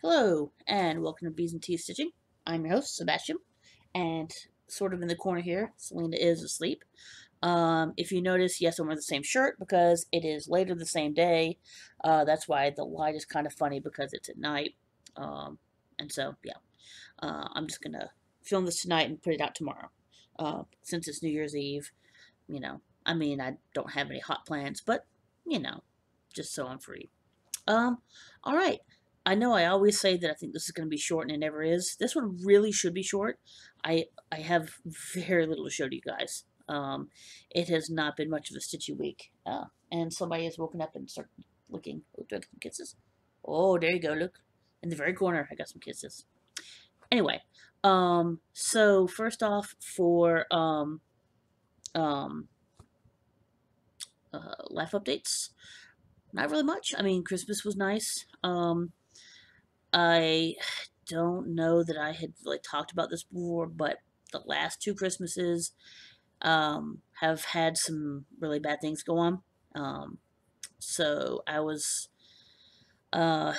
Hello, and welcome to Bees and Tea Stitching. I'm your host, Sebastian, and sort of in the corner here, Selena is asleep. If you notice, yes, I'm wearing the same shirt because it is later the same day. That's why the light is kind of funny because it's at night. And so, yeah, I'm just gonna film this tonight and put it out tomorrow. Since it's New Year's Eve, I mean, I don't have any hot plans, but, you know, just so I'm free. Um, all right. I know I always say that I think this is going to be short, and it never is. This one really should be short. I have very little to show to you guys. It has not been much of a stitchy week. And somebody has woken up and started looking. Oh, do I get some kisses? Oh, there you go. Look, in the very corner, I got some kisses. Anyway, so first off, for um, life updates, not really much. I mean, Christmas was nice. I don't know that I had really talked about this before, but the last two Christmases have had some really bad things go on. So I was, uh,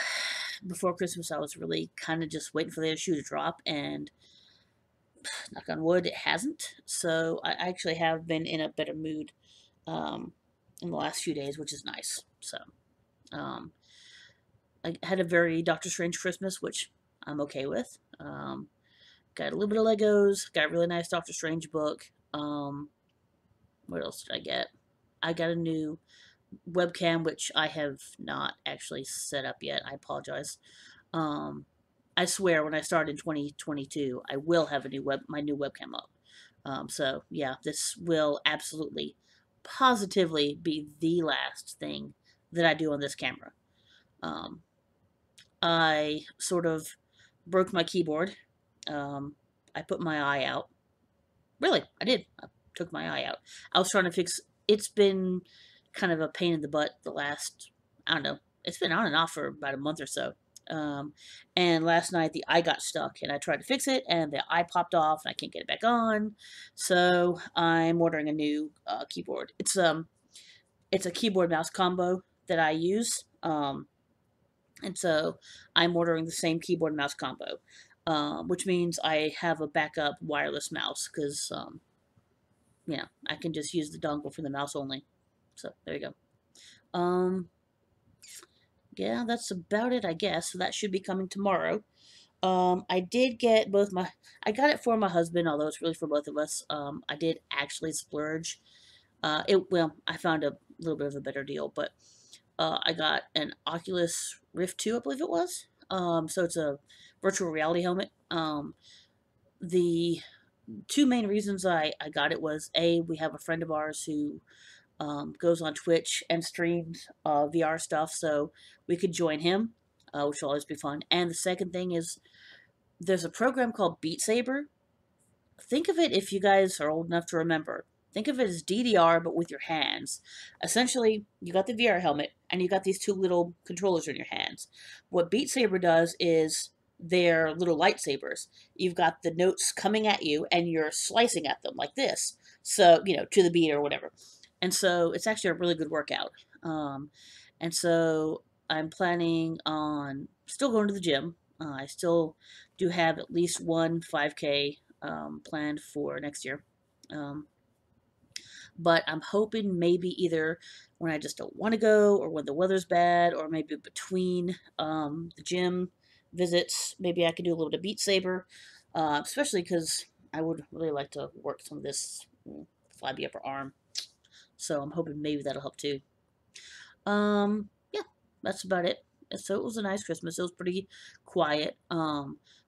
before Christmas, I was really kind of just waiting for the shoe to drop, and knock on wood, it hasn't. So I actually have been in a better mood um, in the last few days, which is nice. So um, I had a very Doctor Strange Christmas, which I'm okay with. Got a little bit of Legos. Got a really nice Doctor Strange book. What else did I get? I got a new webcam, which I have not actually set up yet. I apologize. Um, I swear, when I start in 2022, I will have my new webcam up. So yeah, this will absolutely, positively be the last thing that I do on this camera. Um, I sort of broke my keyboard. Um, I put my eye out. Really, I did. I took my eye out. I was trying to fix. It's been kind of a pain in the butt the last. I don't know. It's been on and off for about a month or so. Um, and last night the eye got stuck, and I tried to fix it, and the eye popped off, and I can't get it back on. So I'm ordering a new keyboard. It's a keyboard mouse combo that I use. And so I'm ordering the same keyboard mouse combo, which means I have a backup wireless mouse because I can just use the dongle for the mouse only. So there you go. Yeah, that's about it, I guess. So that should be coming tomorrow. I did get I got it for my husband, although it's really for both of us. I did actually splurge. I found a little bit of a better deal, but I got an Oculus Rift 2, I believe it was. So it's a virtual reality helmet. The two main reasons I got it was A, we have a friend of ours who goes on Twitch and streams VR stuff, so we could join him, which will always be fun. And the second thing is there's a program called Beat Saber. Think of it, if you guys are old enough to remember. Think of it as DDR, but with your hands. Essentially, you got the VR helmet, and you got these two little controllers in your hands. What Beat Saber does is they're little lightsabers. You've got the notes coming at you, and you're slicing at them like this. So, to the beat or whatever. And so it's actually a really good workout. And so I'm planning on still going to the gym. I still do have at least one 5K planned for next year. Um, but I'm hoping maybe either when I just don't want to go, or when the weather's bad, or maybe between the gym visits, maybe I could do a little bit of Beat Saber, especially because I would really like to work some of this flabby upper arm. So I'm hoping maybe that'll help too. Yeah, that's about it. So it was a nice Christmas. It was pretty quiet.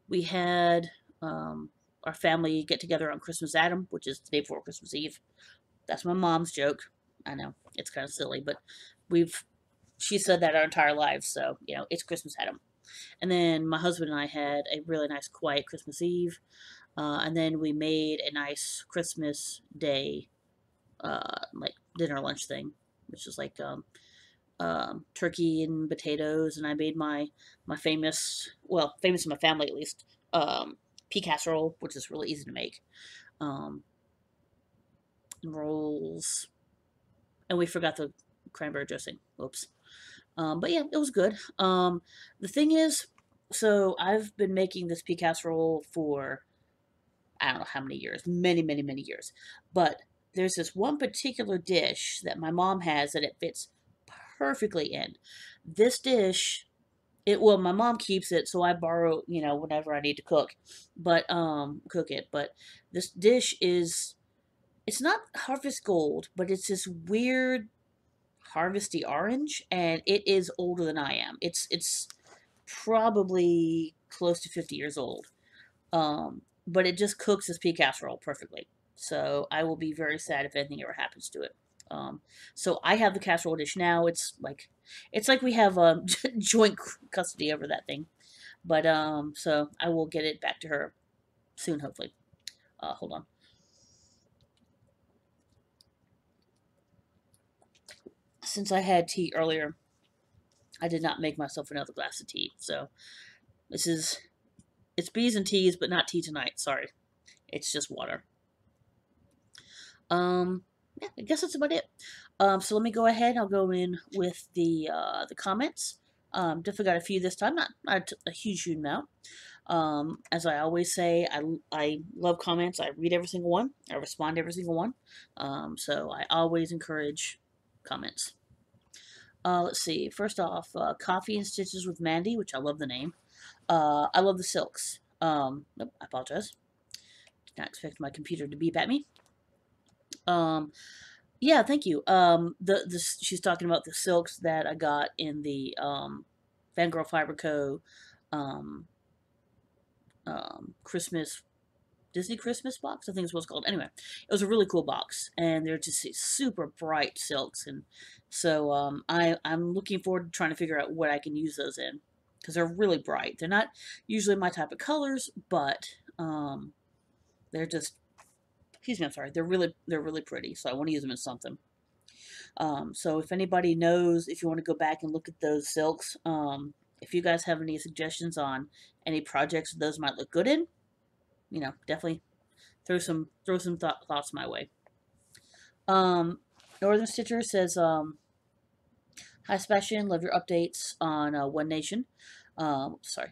We had our family get together on Christmas Adam, which is the day before Christmas Eve. That's my mom's joke. I know it's kind of silly, but we've she said that our entire lives, so it's Christmas Adam. And then my husband and I had a really nice, quiet Christmas Eve, and then we made a nice Christmas Day, like dinner lunch thing, which is like turkey and potatoes, and I made my famous in my family at least, pea casserole, which is really easy to make, um, rolls, and we forgot the cranberry dressing. Oops. But yeah, it was good. The thing is, So I've been making this pea casserole for I don't know how many years, many, many, many years. But there's this one particular dish that my mom has that it fits perfectly in. This dish, it well, my mom keeps it, so I borrow, whenever I need to cook, but cook it. But this dish is it's not harvest gold, but it's this weird harvesty orange, and it is older than I am. It's probably close to 50 years old. But it just cooks this pea casserole perfectly. So I will be very sad if anything ever happens to it. Um, so I have the casserole dish now. It's like we have joint custody over that thing. But so I will get it back to her soon, hopefully. Hold on. Since I had tea earlier, I did not make myself another glass of tea. So this is it's bees and teas, but not tea tonight. Sorry, it's just water. Um, yeah, I guess that's about it. So let me go ahead. I'll go in with the comments. Definitely got a few this time, not a huge amount. As I always say, I love comments. I read every single one. I respond to every single one. So I always encourage comments. Let's see. First off, Coffee and Stitches with Mandy, which I love the name. I love the silks. Nope, I apologize. Did not expect my computer to beep at me. Yeah, thank you. She's talking about the silks that I got in the Fangirl Fiber Co. Um, Christmas Disney Christmas box. I think is what it's called. Anyway, it was a really cool box, and they're just these super bright silks, and so I'm looking forward to trying to figure out what I can use those in because they're really bright. They're not usually my type of colors, but they're just excuse me, I'm sorry. They're really pretty, so I want to use them in something. So if anybody knows, if you want to go back and look at those silks, if you guys have any suggestions on any projects those might look good in, definitely throw some thoughts my way. Um, Northern Stitcher says, "Hi Sebastian, love your updates on One Nation." Sorry,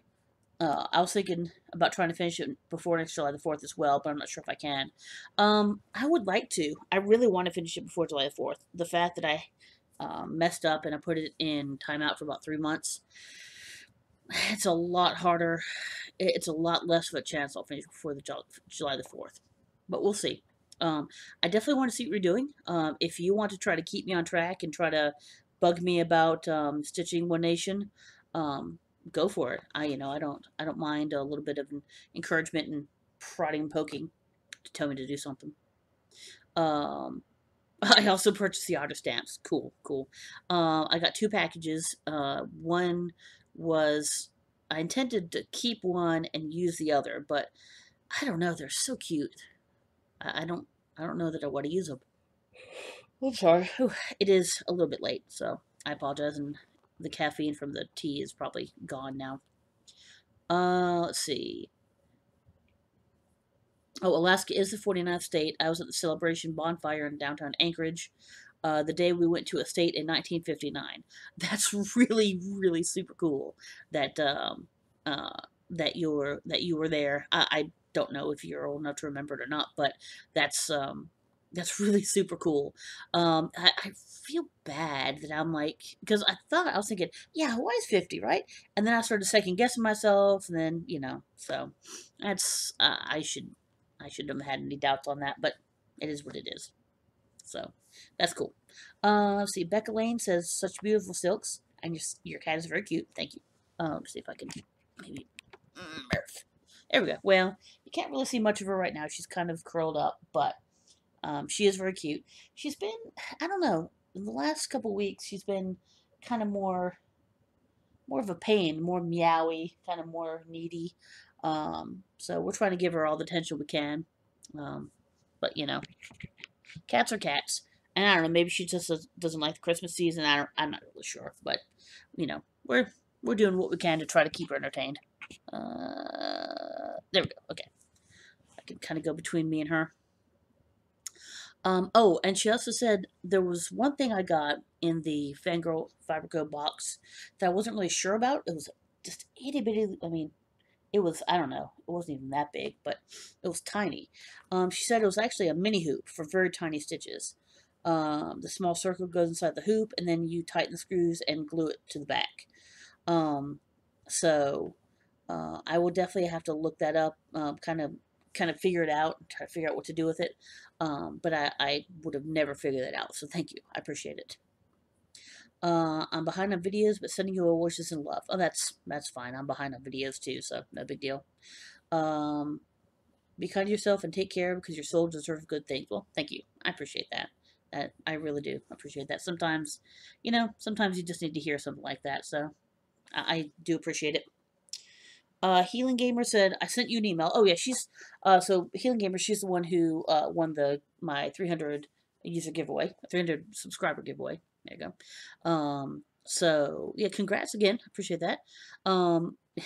I was thinking about trying to finish it before next July the 4th as well, but I'm not sure if I can. I would like to. I really want to finish it before July the 4th. The fact that I messed up and I put it in timeout for about 3 months, it's a lot harder. It's a lot less of a chance I'll finish before the July the 4th. But we'll see. I definitely want to see what you're doing. If you want to try to keep me on track and try to bug me about stitching One Nation, go for it. I don't mind a little bit of encouragement and prodding and poking to tell me to do something. Um, I also purchased the otter stamps. Cool, cool. I got two packages. One was I intended to keep one and use the other, but I don't know. They're so cute. I don't know that I want to use them. I'm sorry. It is a little bit late, so I apologize. And the caffeine from the tea is probably gone now. Let's see. Oh, Alaska is the 49th state. I was at the Celebration Bonfire in downtown Anchorage the day we went to a state in 1959. That's really, really super cool that that you were there. I don't know if you're old enough to remember it or not, but that's really super cool. I feel bad that I'm like because I was thinking, yeah, Hawaii's 50, right? And then I started second guessing myself, and then so that's I shouldn't have had any doubts on that, but it is what it is. So that's cool. Let's see. Becca Lane says such beautiful silks, and your cat is very cute. Thank you. Let's see if I can maybe. There we go. Well, you can't really see much of her right now. She's kind of curled up, but she is very cute. She's been, I don't know, in the last couple weeks, she's been kind of more of a pain, more meowy, kind of more needy. So we're trying to give her all the attention we can. Um, but cats are cats, and I don't know. Maybe she just doesn't like the Christmas season. I'm not really sure, but we're doing what we can to try to keep her entertained. There we go. Okay, I can kind of go between me and her. Oh, and she also said there was one thing I got in the Fangirl Fiberco box that I wasn't really sure about. It was just itty bitty. I mean, it was, I don't know, it wasn't even that big, but it was tiny. She said it was actually a mini hoop for very tiny stitches. The small circle goes inside the hoop, and then you tighten the screws and glue it to the back. Um, so I will definitely have to look that up, kind of figure it out, try to figure out what to do with it. But I would have never figured that out. So thank you, I appreciate it. I'm behind on videos, but sending you a wishes and love. Oh, that's fine. I'm behind on videos too, so no big deal. Um, be kind to yourself and take care because your soul deserves good things. Well, thank you. I appreciate that. I really do appreciate that. Sometimes, sometimes you just need to hear something like that. So I do appreciate it. Healing Gamer said, I sent you an email. Oh yeah, so Healing Gamer, she's the one who won my 300 user giveaway, 300 subscriber giveaway. There you go. So yeah, congrats again. Appreciate that.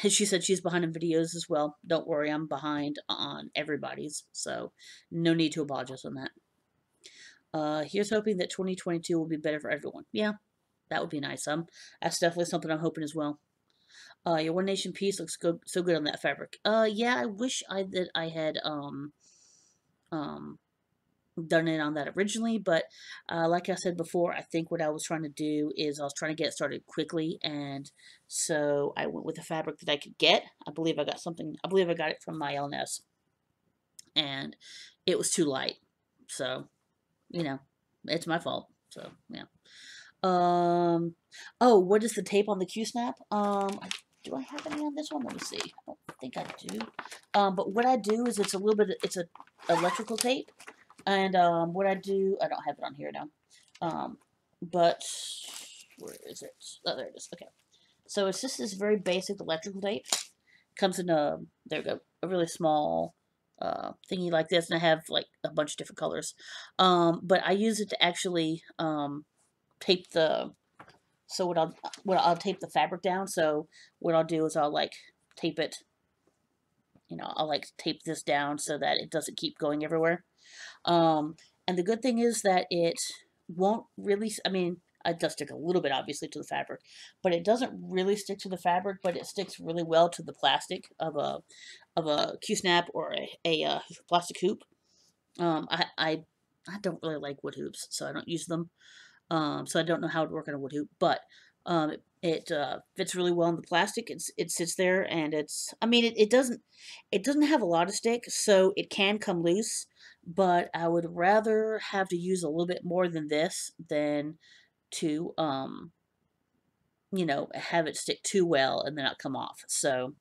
She said she's behind in videos as well. Don't worry, I'm behind on everybody's, so no need to apologize on that. Here's hoping that 2022 will be better for everyone. Yeah, that would be nice. That's definitely something I'm hoping as well. Your One Nation piece looks so good on that fabric. Yeah, I wish I had um done it on that originally, but like I said before, I think what I was trying to do is I was trying to get started quickly, and so I went with the fabric that I could get. I believe I got something. I believe I got it from my LNS, and it was too light. So it's my fault. So yeah. Oh, what is the tape on the Q-snap? Do I have any on this one? Let me see. I don't think I do. But what I do is it's a electrical tape, and what I do, I don't have it on here now. But where is it? Oh, there it is. Okay. So it's just this very basic electrical tape. Comes in there we go, a really small thingy like this, and I have like a bunch of different colors. But I use it to actually tape the so I'll tape the fabric down. So what I'll do is I'll like tape it, I'll like tape this down so that it doesn't keep going everywhere. And the good thing is that it won't really, I mean, it does stick a little bit obviously to the fabric, but it doesn't really stick to the fabric, but it sticks really well to the plastic of a Q-snap or a plastic hoop. I don't really like wood hoops, so I don't use them. So I don't know how it would work on a wood hoop, but it fits really well in the plastic. It sits there, and I mean, it doesn't have a lot of stick, so it can come loose. But I would rather have to use a little bit more than this than to have it stick too well and then not come off. So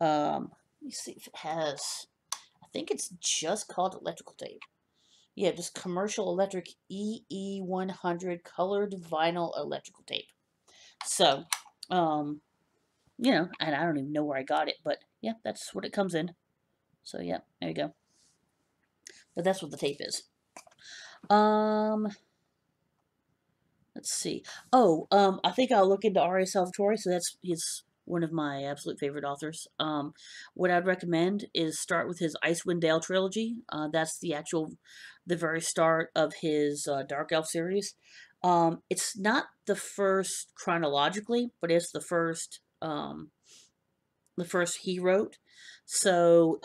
let me see if it has. I think it's just called electrical tape. Yeah, just commercial electric EE100 colored vinyl electrical tape. So, and I don't even know where I got it, but yeah, that's what it comes in. So yeah, there you go. But that's what the tape is. Um, let's see. Oh, I think I'll look into R.A. Salvatore. So he's one of my absolute favorite authors. What I'd recommend is start with his Icewind Dale trilogy. That's the very start of his Dark Elf series. It's not the first chronologically, but it's the first he wrote. So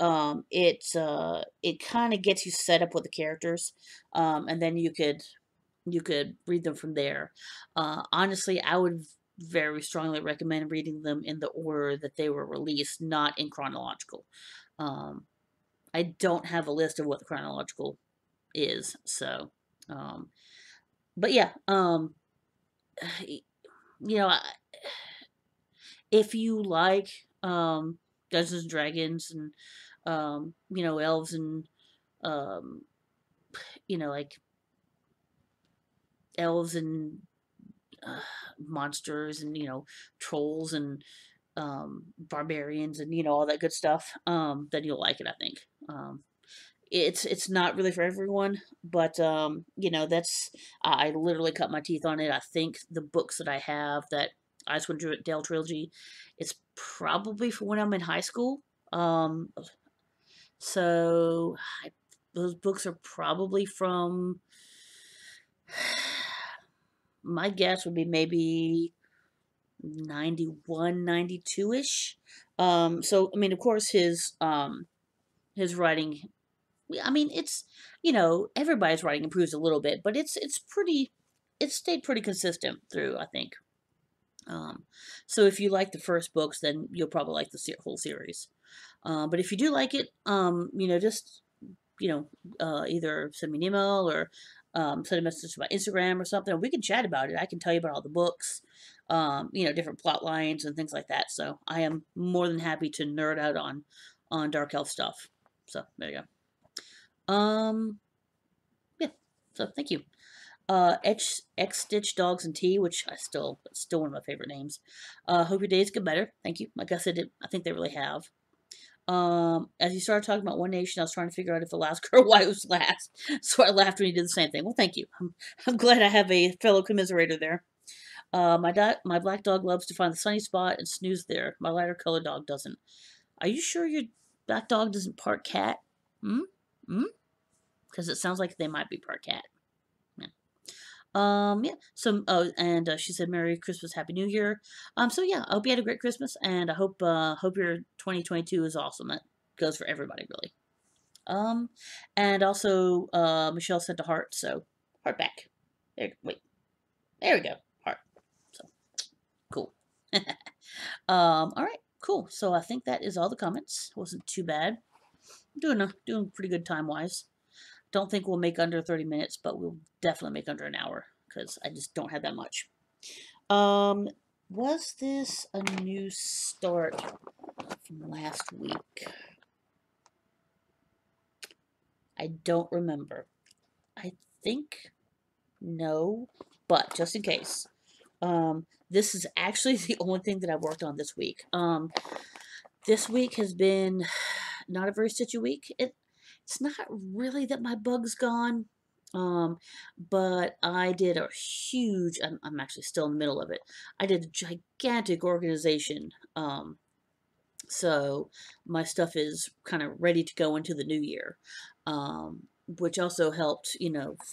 it kind of gets you set up with the characters, and then you could read them from there. Honestly, I would very strongly recommend reading them in the order that they were released, not in chronological. Um, I don't have a list of what the chronological is, so. But yeah, you know, if you like Dungeons and Dragons and elves and um, like elves and uh, monsters and trolls and barbarians and all that good stuff, then you'll like it. I think it's not really for everyone, but that's I literally cut my teeth on it. I think the books that I have, that Icewind Dale trilogy, it's probably for when I'm in high school. So those books are probably from, my guess would be maybe 91, 92-ish. So I mean, of course, his writing. I mean, it's, everybody's writing improves a little bit, but it's stayed pretty consistent through, I think. Um, so if you like the first books, then you'll probably like the whole series. But if you do like it, just either send me an email or send a message by Instagram or something. We can chat about it. I can tell you about all the books, different plot lines and things like that. So I am more than happy to nerd out on dark elf stuff. So there you go. Yeah. So thank you. X Stitch Dogs and Tea, which it's still one of my favorite names. Hope your days get better. Thank you. Like I said, I think they really have. As you started talking about One Nation, I was trying to figure out if the last girl why was last. So I laughed when you did the same thing. Well, thank you. I'm glad I have a fellow commiserator there. My black dog loves to find the sunny spot and snooze there. My lighter colored dog doesn't. Are you sure your black dog doesn't part cat? Hmm? Hmm? Because it sounds like they might be part cat. Yeah. Yeah. So, and she said, "Merry Christmas, Happy New Year." So yeah, I hope you had a great Christmas, and I hope your 2022 is awesome. That goes for everybody, really. And also, Michelle sent a heart, so heart back. There, wait, there we go, heart. So cool. All right, cool. So I think that is all the comments. Wasn't too bad. Doing pretty good time wise. Don't think we'll make under 30 minutes, but we'll definitely make under an hour because I just don't have that much. Um, was this a new start from last week? I don't remember. I think no, but just in case. This is actually the only thing that I've worked on this week. This week has been not a very stitchy week. It's not really that my bug's gone. But I did a huge, I'm actually still in the middle of it. I did a gigantic organization. So my stuff is kind of ready to go into the new year. Which also helped,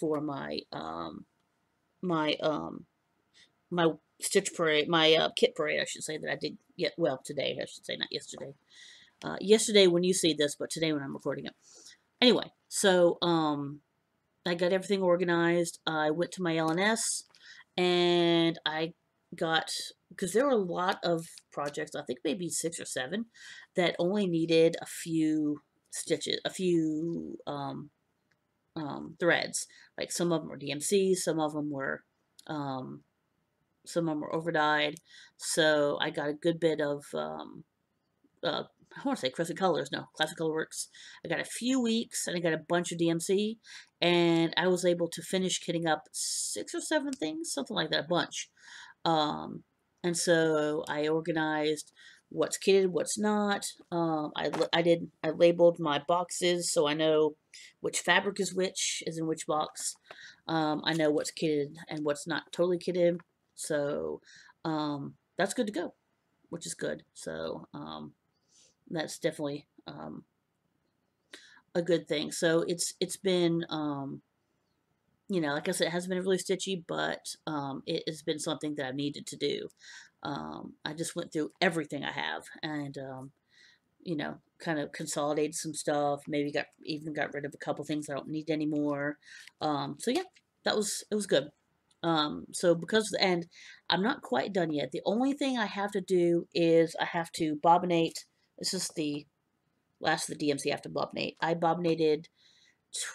for my, my stitch parade, my kit parade, I should say, that I did today, I should say, not yesterday. Yesterday when you see this, but today when I'm recording it. Anyway, so I got everything organized. I went to my LNS and I got, because there were a lot of projects, I think maybe 6 or 7, that only needed a few stitches, a few threads. Like some of them were DMC, some of them were over dyed. So I got a good bit of I want to say Crescent Colors, no, Classic Color Works. I got a few weeks and I got a bunch of DMC, and I was able to finish kitting up 6 or 7 things, something like that, a bunch. And so I organized what's kitted, what's not. I labeled my boxes so I know which fabric is in which box. I know what's kitted and what's not totally kitted. So that's good to go, which is good. So that's definitely a good thing. So it's been like I said, it hasn't been really stitchy, but it has been something that I've needed to do. I just went through everything I have and kind of consolidated some stuff. Maybe got rid of a couple things I don't need anymore. So yeah, it was good. So and I'm not quite done yet. The only thing I have to do is I have to bobbinate. This is the last of the DMC I have to bobbinate. I bobbinated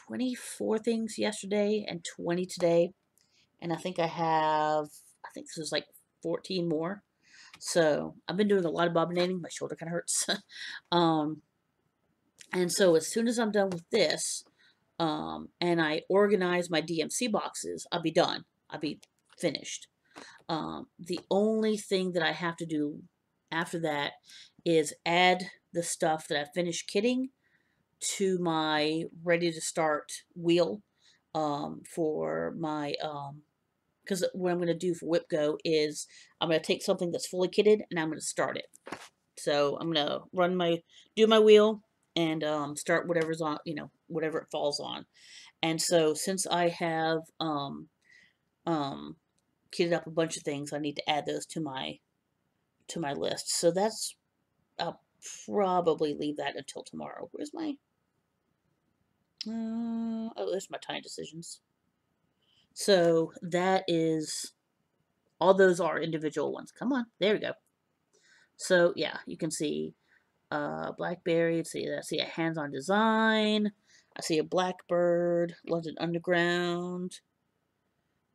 24 things yesterday and 20 today. And I think this is like 14 more. So I've been doing a lot of bobbinating. My shoulder kind of hurts. And so as soon as I'm done with this, and I organize my DMC boxes, I'll be done. I'll be finished. The only thing that I have to do after that is add the stuff that I finished kitting to my ready to start wheel for my because what I'm going to do for Whip Go is I'm going to take something that's fully kitted and I'm going to start it. So I'm going to do my wheel and start whatever's on, whatever it falls on. And so since I have kitted up a bunch of things, I need to add those to my to my list. So that's, I'll probably leave that until tomorrow. Where's my, oh, there's my tiny decisions. So that is, all those are individual ones. Come on, there we go. So yeah, you can see Blackberry. I see a hands-on design. I see a Blackbird, London Underground.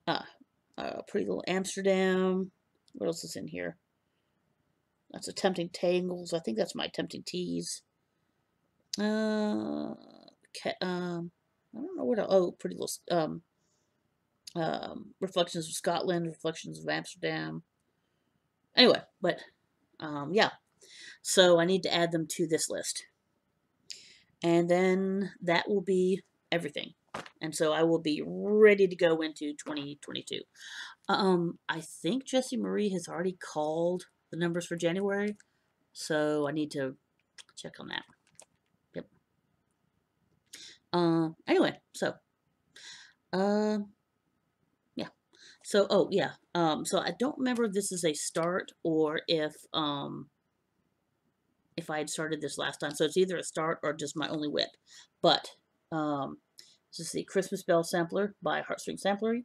Pretty Little Amsterdam. What else is in here? That's a Tempting Tangles. I think that's my Tempting Teas. I don't know what. Oh, Pretty Little Reflections of Scotland, Reflections of Amsterdam. Anyway, but yeah. So I need to add them to this list. And then that will be everything. And so I will be ready to go into 2022. I think Jessie Marie has already called the numbers for January. So I need to check on that. Yep. Anyway, so yeah. So oh yeah. So I don't remember if this is a start or if I had started this last time. So it's either a start or just my only whip. But this is the Christmas Bell Sampler by Heartstring Samplery.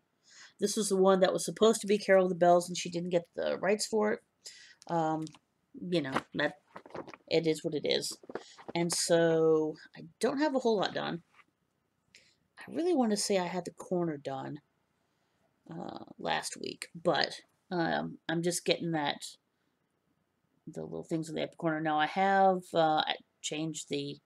This was the one that was supposed to be Carol of the Bells, and she didn't get the rights for it. You know, that it is what it is. And so I don't have a whole lot done. I really want to say I had the corner done last week, but I'm just getting the little things in the upper corner. Now I have I changed the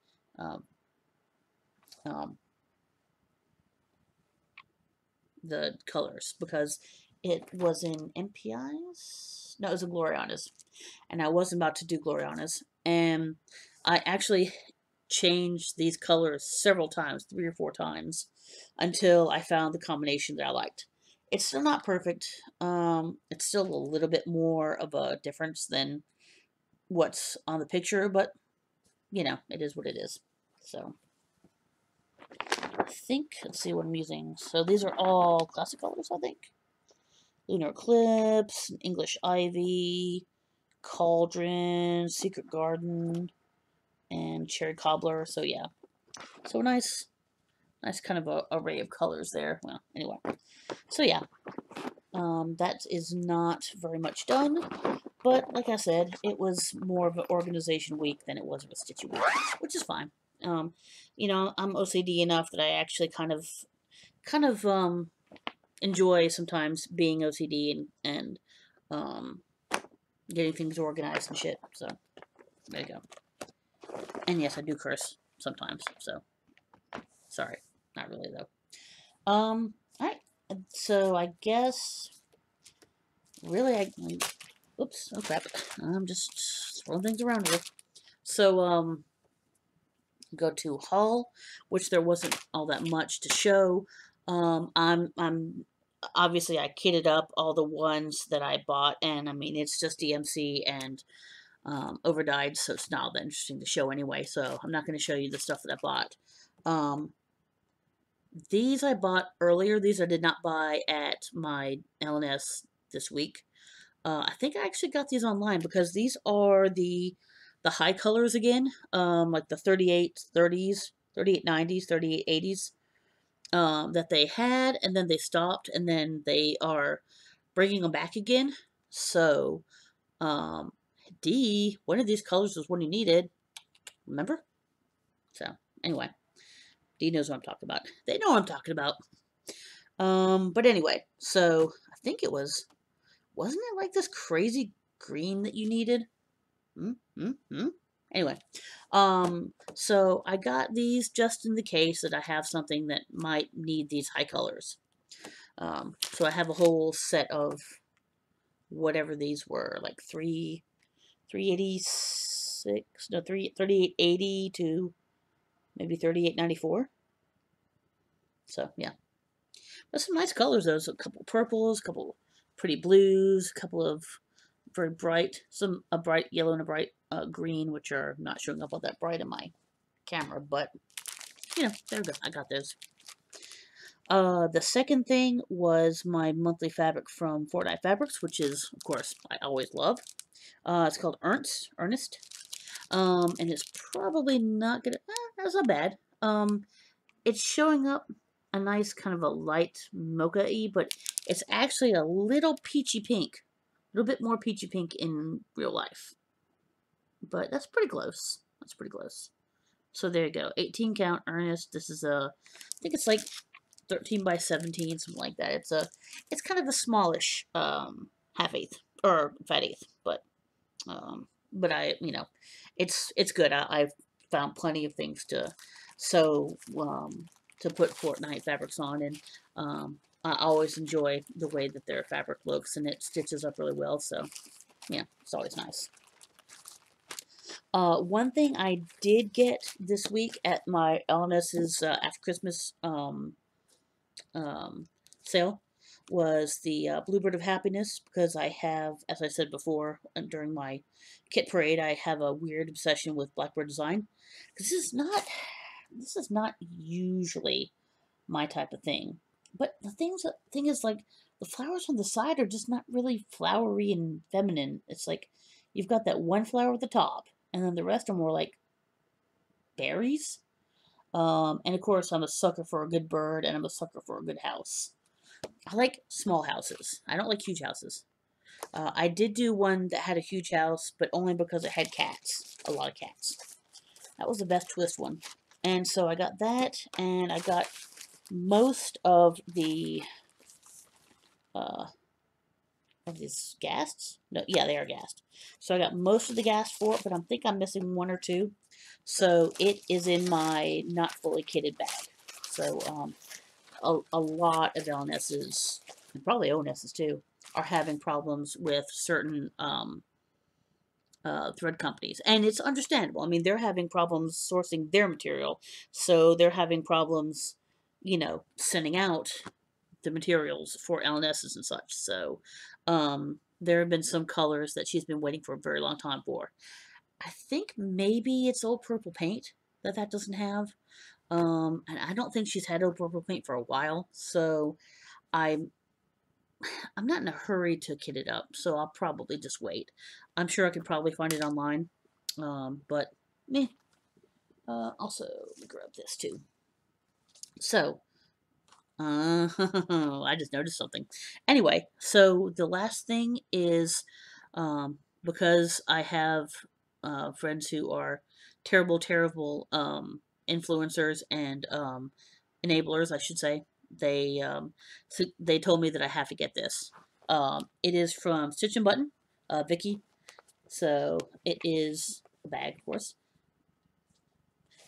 colors because it was in MPIs. No, it was in Gloriana's, and I wasn't about to do Gloriana's, and I actually changed these colors several times, 3 or 4 times, until I found the combination that I liked. It's still not perfect. It's still a little bit more of a difference than what's on the picture, but you know, it is what it is. So I think, let's see what I'm using. So these are all classic colors, I think. Lunar Eclipse, English Ivy, Cauldron, Secret Garden, and Cherry Cobbler. So yeah, so nice kind of a array of colors there. Well, anyway, so yeah, that is not very much done, but like I said, it was more of an organization week than it was of a stitchy week, which is fine. You know, I'm OCD enough that I actually kind of enjoy sometimes being OCD and getting things organized and shit. So there you go. And yes, I do curse sometimes. So sorry, not really though. All right. So I guess really oops, oh crap. I'm just throwing things around here. So go to haul, which there wasn't all that much to show. I'm obviously I kitted up all the ones that I bought, and I mean it's just DMC and overdyed, so it's not that interesting to show anyway. So I'm not going to show you the stuff that I bought. These I bought earlier. These I did not buy at my LNS this week. I think I actually got these online because these are the high colors again, like the 3830s, 3890s, 3880s that they had, and then they stopped, and then they are bringing them back again. So, one of these colors was one you needed. Remember? So, anyway, D knows what I'm talking about. They know what I'm talking about. But anyway, so I think it wasn't it like this crazy green that you needed? Anyway, so I got these just in the case that I have something that might need these high colors. So I have a whole set of whatever these were, like 386, no, 3880 to maybe 3894. So yeah, but some nice colors though. So a couple purples, a couple pretty blues, a couple of very bright, a bright yellow and a bright green, which are not showing up all that bright in my camera, but you know, there we go. I got those. The second thing was my monthly fabric from Fortnite Fabrics, which is, of course, I always love. It's called Ernest. And it's probably not gonna. That's not bad. It's showing up a nice kind of a light mocha-y, but it's actually a little peachy pink, a little bit more peachy pink in real life. But that's pretty close. That's pretty close. So there you go. 18 count Ernest. This is I think it's like 13 by 17, something like that. It's kind of a smallish half eighth or fat eighth, but it's good. I've found plenty of things to sew to put Fortnite fabrics on, and I always enjoy the way that their fabric looks, and it stitches up really well. So yeah, it's always nice. One thing I did get this week at my LNS's after Christmas um, sale was the Bluebird of Happiness, because I have, as I said before, during my kit parade, I have a weird obsession with Blackbird design. This is not usually my type of thing. But the thing is, like, the flowers on the side are just not really flowery and feminine. It's like you've got that one flower at the top, and then the rest are more like berries. And of course, I'm a sucker for a good bird, and I'm a sucker for a good house. I like small houses. I don't like huge houses. I did do one that had a huge house, but only because it had cats. A lot of cats. That was the best twist one. And so I got that, and I got most of the of these ghasts. No, yeah, they are ghast. So I got most of the ghast for it, but I think I'm missing one or two. So it is in my not fully kitted bag. So a lot of LNSs, and probably ONSs too, are having problems with certain thread companies. And it's understandable. I mean, they're having problems sourcing their material. So they're having problems, sending out the materials for LNSs and such. So there have been some colors that she's been waiting for a very long time for. I think maybe it's old purple paint that doesn't have. And I don't think she's had old purple paint for a while. So I'm I'm not in a hurry to kit it up, so I'll probably just wait. I'm sure I could probably find it online, but meh. Also, let me grab this too. So, I just noticed something. Anyway, so the last thing is, because I have friends who are terrible, terrible influencers and enablers, I should say. They told me that I have to get this. It is from Stitch and Button, Vicky. So it is a bag, of course.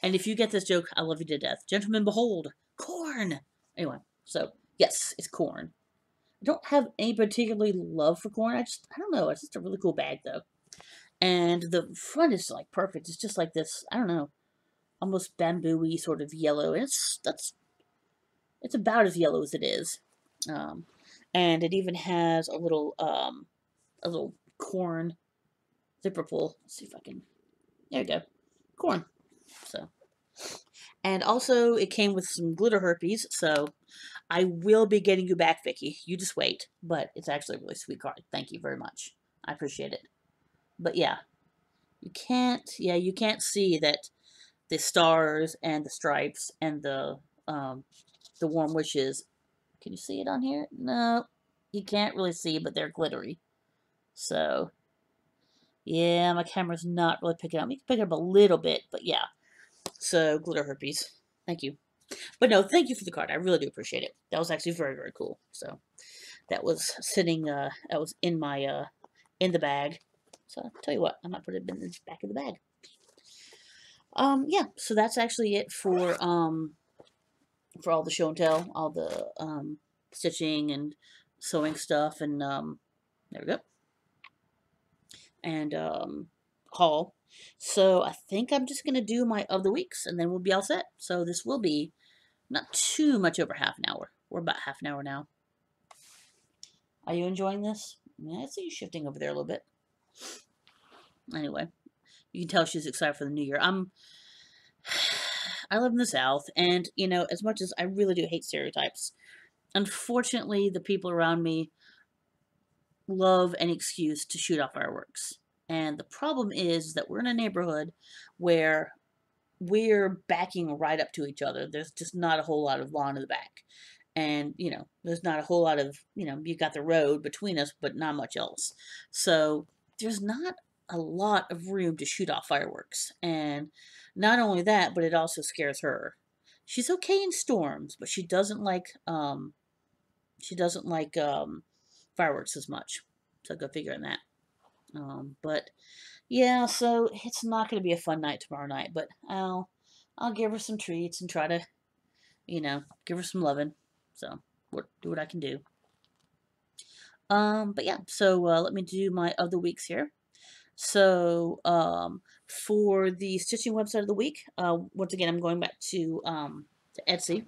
And if you get this joke, I love you to death. Gentlemen, behold, corn. Anyway, so yes, it's corn. I don't have any particularly love for corn. I don't know. It's just a really cool bag though. And the front is like perfect. It's just like this. I don't know, almost bamboo-y sort of yellow. And it's about as yellow as it is. Um, and it even has a little corn zipper pull. Let's see if I can. There we go, corn. So, and also it came with some glitter herpes. So I will be getting you back, Vicky. You just wait. But it's actually a really sweet card. Thank you very much. I appreciate it. But yeah, you can't see that the stars and the stripes and the warm wishes. Can you see it on here? No, you can't really see, but they're glittery. So yeah, my camera's not really picking up. You can pick it up a little bit, but yeah. So glitter herpes. Thank you. But no, thank you for the card. I really do appreciate it. That was actually very, very cool. So that was sitting that was in my in the bag. So I'll tell you what, I might put it in the back of the bag. Yeah, so that's actually it for all the show and tell, all the stitching and sewing stuff, and there we go. And haul. So I think I'm just gonna do my of the weeks, and then we'll be all set. So this will be not too much over half an hour. We're about half an hour now. Are you enjoying this? Yeah, I see you shifting over there a little bit. Anyway, you can tell she's excited for the new year. I live in the South, and as much as I really do hate stereotypes, unfortunately, the people around me love an excuse to shoot off fireworks. And the problem is that we're in a neighborhood where we're backing right up to each other. There's just not a whole lot of lawn in the back. And, there's not a whole lot of, you got the road between us, but not much else. So there's not a lot of room to shoot off fireworks. And not only that, but it also scares her. She's okay in storms, but she doesn't like fireworks as much. So go figure on that. But yeah, so it's not going to be a fun night tomorrow night, but I'll give her some treats and try to, give her some loving. So do what I can do. But yeah, so let me do my other weeks here. So for the stitching website of the week, once again, I'm going back to Etsy.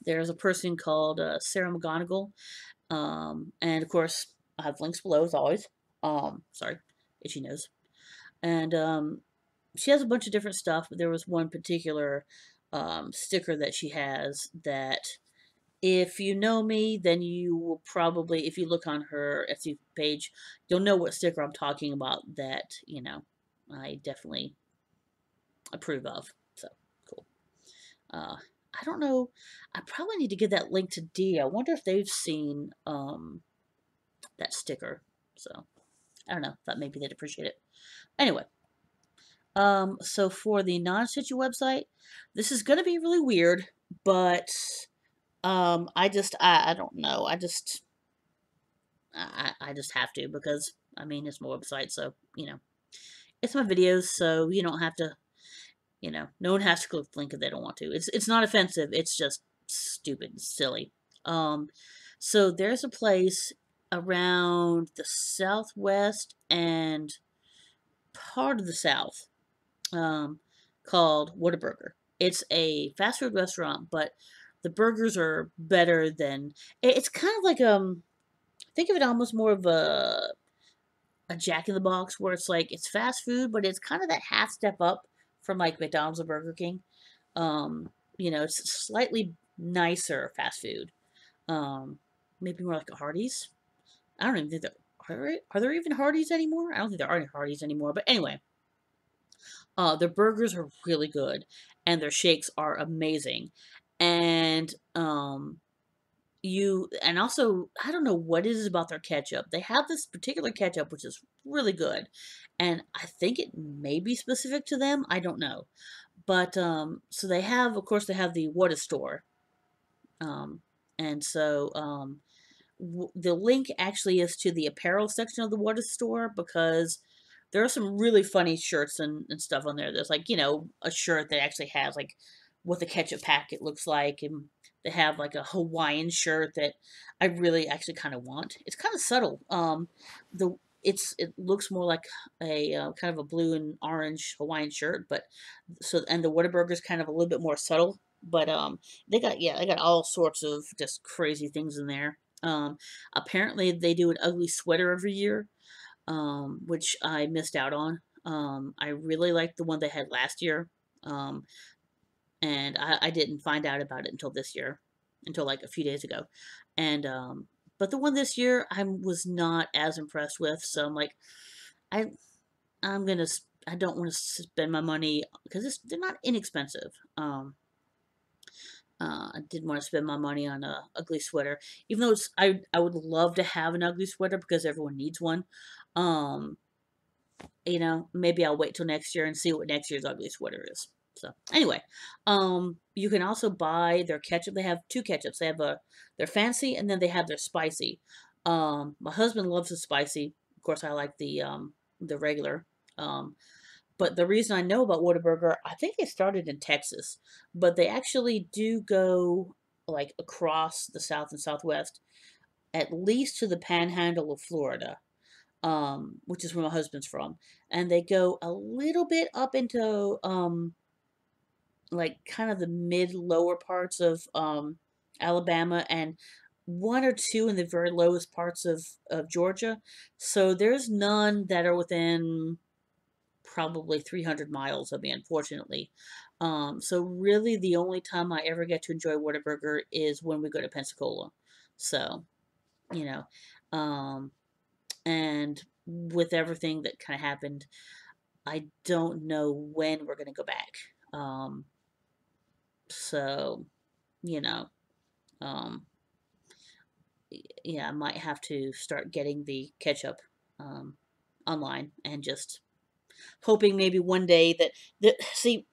There's a person called Sarah McGonigal, and of course, I have links below as always. Sorry, itchy nose. And she has a bunch of different stuff, but there was one particular sticker that she has that if you know me, then you will probably, if you look on her Etsy page, you'll know what sticker I'm talking about that, I definitely approve of. So, cool. I don't know. I probably need to give that link to Dee. I wonder if they've seen that sticker. So, I don't know. Thought maybe they'd appreciate it. Anyway, so for the non-stitchy website, this is gonna be really weird, but I don't know. I just have to because I mean it's my website, so it's my videos, so you don't have to. No one has to click the link if they don't want to. It's not offensive. It's just stupid, silly. Um, so there's a place around the southwest and part of the south called Whataburger. It's a fast food restaurant, but the burgers are better than. It's kind of like think of it almost more of a Jack in the Box where it's like it's fast food, but it's kind of that half step up from like McDonald's or Burger King. It's slightly nicer fast food. Um, Maybe more like a Hardee's. I don't even think are there even Hardee's anymore? I don't think there are any Hardee's anymore. But anyway, their burgers are really good, and their shakes are amazing. And and also I don't know what it is about their ketchup. They have this particular ketchup which is really good, and I think it may be specific to them. I don't know, but so they have, of course, they have the What a Store, and so the link actually is to the apparel section of the What a Store because there are some really funny shirts and stuff on there. There's like, a shirt that actually has like what the ketchup packet looks like, and they have like a Hawaiian shirt that I really actually kind of want. It's kind of subtle. The it looks more like a kind of a blue and orange Hawaiian shirt, but and the Whataburger's kind of a little bit more subtle. But they got all sorts of just crazy things in there. Apparently they do an ugly sweater every year, which I missed out on. I really liked the one they had last year, um, and I didn't find out about it until this year, until like a few days ago. And but the one this year I was not as impressed with, so I'm like, I I'm gonna I don't want to spend my money because they're not inexpensive. I didn't want to spend my money on a ugly sweater, even though I would love to have an ugly sweater because everyone needs one. Um, Maybe I'll wait till next year and see what next year's ugly sweater is. So anyway, you can also buy their ketchup. They have two ketchups. They have their fancy and then they have their spicy. My husband loves the spicy. Of course, I like the regular. But the reason I know about Whataburger, I think they started in Texas, but they actually do go like across the South and Southwest, at least to the Panhandle of Florida, which is where my husband's from, and they go a little bit up into like kind of the mid lower parts of Alabama and one or two in the very lowest parts of Georgia. So there's none that are within probably 300 miles of me, unfortunately. So really the only time I ever get to enjoy Whataburger is when we go to Pensacola. So, you know, um, and with everything that kind of happened, I don't know when we're going to go back. So, you know, um, yeah, I might have to start getting the ketchup um, online and just hoping maybe one day that see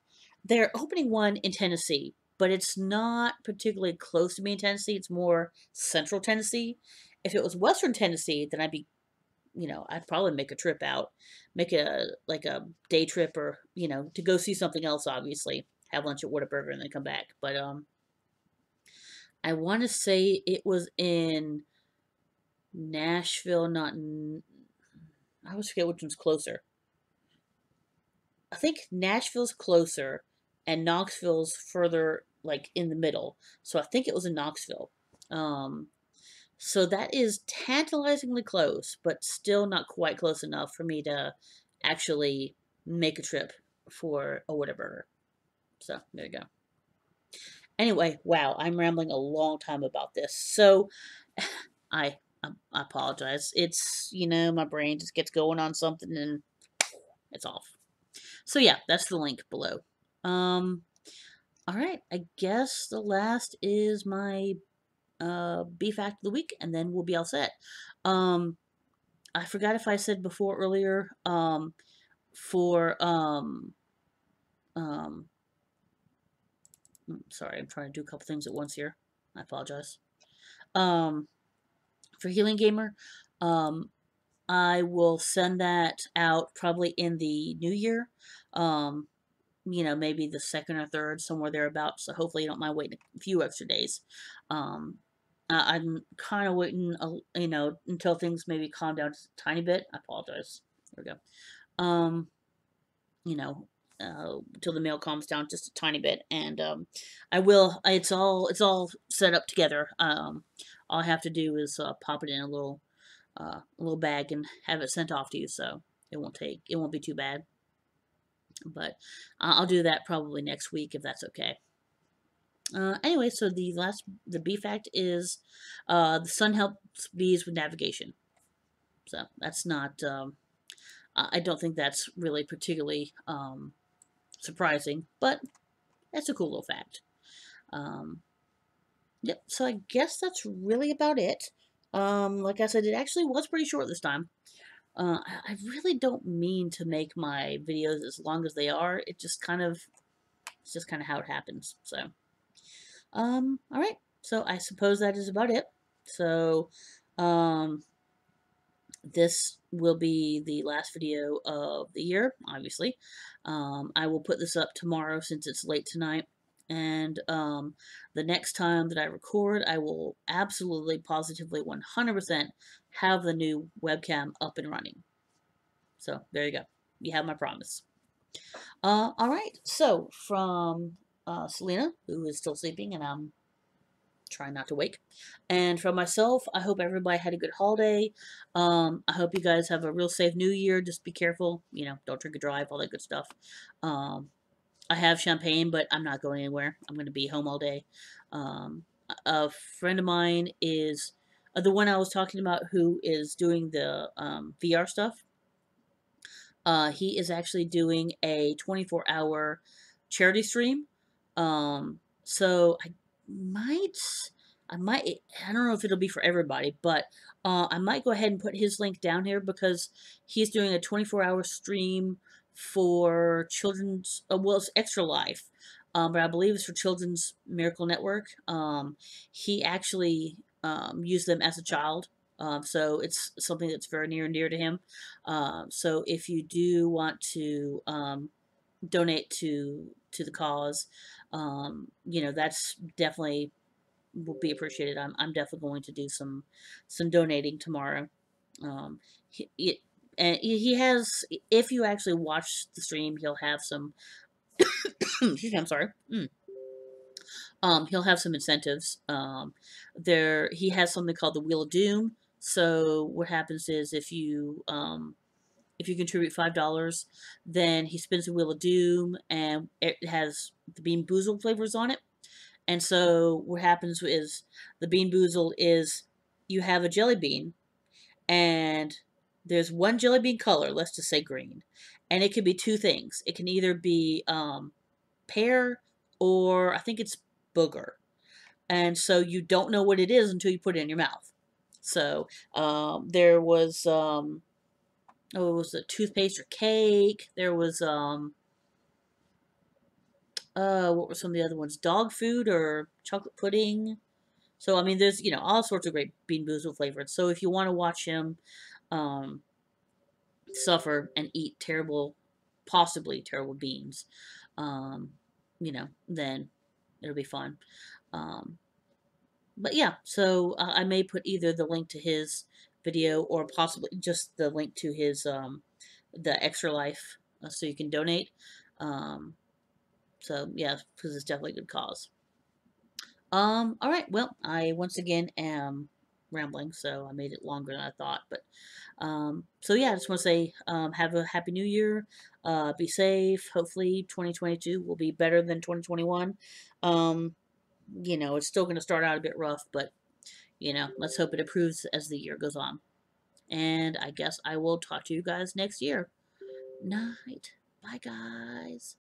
they're opening one in Tennessee, but it's not particularly close to me in Tennessee. It's more central Tennessee. If it was western Tennessee, then I'd be, I'd probably make a trip out, make a like a day trip, or to go see something else. Obviously, have lunch at Whataburger and then come back. But I want to say it was in Nashville, not in. I always forget which one's closer. I think Nashville's closer and Knoxville's further like in the middle. So I think it was in Knoxville. Um, so that is tantalizingly close, but still not quite close enough for me to actually make a trip for a Whataburger. So there you go. Anyway, wow, I'm rambling a long time about this. So I apologize. It's my brain just gets going on something and it's off. So yeah, that's the link below. Um, all right, I guess the last is my beef fact of the week, and then we'll be all set. Um, I forgot if I said before earlier. For um, sorry, I'm trying to do a couple things at once here. I apologize. Um, for Healing Gamer, um, I will send that out probably in the new year. Um, maybe the second or third, somewhere thereabouts. So hopefully you don't mind waiting a few extra days. Um, I'm kind of waiting, until things maybe calm down just a tiny bit. I apologize. There we go. You know, until the mail calms down just a tiny bit, and I will. It's all set up together. All I have to do is pop it in a little bag and have it sent off to you. So it won't be too bad. But I'll do that probably next week if that's okay. Anyway, so the B fact is the sun helps bees with navigation. So that's not, I don't think that's really particularly surprising, but that's a cool little fact. Um, yep, so I guess that's really about it. Like I said, it actually was pretty short this time. I really don't mean to make my videos as long as they are. It's just kind of how it happens. So, all right. So I suppose that is about it. So, um, this will be the last video of the year, obviously. I will put this up tomorrow since it's late tonight. And the next time that I record, I will absolutely, positively, 100% have the new webcam up and running. So there you go. You have my promise. All right. So from Selena, who is still sleeping, and I'm trying not to wake, and from myself, I hope everybody had a good holiday. I hope you guys have a real safe New Year. Just be careful. Don't drink and drive, all that good stuff. Um, I have champagne, but I'm not going anywhere. I'm going to be home all day. A friend of mine is the one I was talking about who is doing the VR stuff. He is actually doing a 24-hour charity stream. So might, I might, I don't know if it'll be for everybody, but I might go ahead and put his link down here because he's doing a 24-hour stream for children's, well, it's Extra Life, but I believe it's for Children's Miracle Network. He actually used them as a child. So it's something that's very near and dear to him. So if you do want to donate to the cause, that's definitely will be appreciated. I'm definitely going to do some donating tomorrow. He, it, and he has, if you actually watch the stream, he'll have some. Excuse me, I'm sorry. He'll have some incentives. He has something called the Wheel of Doom. So what happens is if you contribute $5, then he spins the Wheel of Doom, and it has the Bean Boozled flavors on it. And so what happens is the Bean Boozled is you have a jelly bean, and There's one jelly bean color, let's just say green, and it can be two things. It can either be pear or I think it's booger, and so you don't know what it is until you put it in your mouth. So there was oh, it was a toothpaste or cake. There was what were some of the other ones? Dog food or chocolate pudding. So I mean, there's all sorts of great Bean Boozled flavors. So if you want to watch him um, suffer and eat terrible, possibly terrible beans, um, then it'll be fun. Um, but yeah, so I may put either the link to his video or possibly just the link to his the Extra Life so you can donate. Um, so yeah, because it's definitely a good cause. All right. Well, I once again am rambling, so I made it longer than I thought. But so yeah, I just want to say have a happy new year. Be safe. Hopefully, 2022 will be better than 2021. Um, it's still going to start out a bit rough, but let's hope it improves as the year goes on. And I guess I will talk to you guys next year. Night. Bye, guys.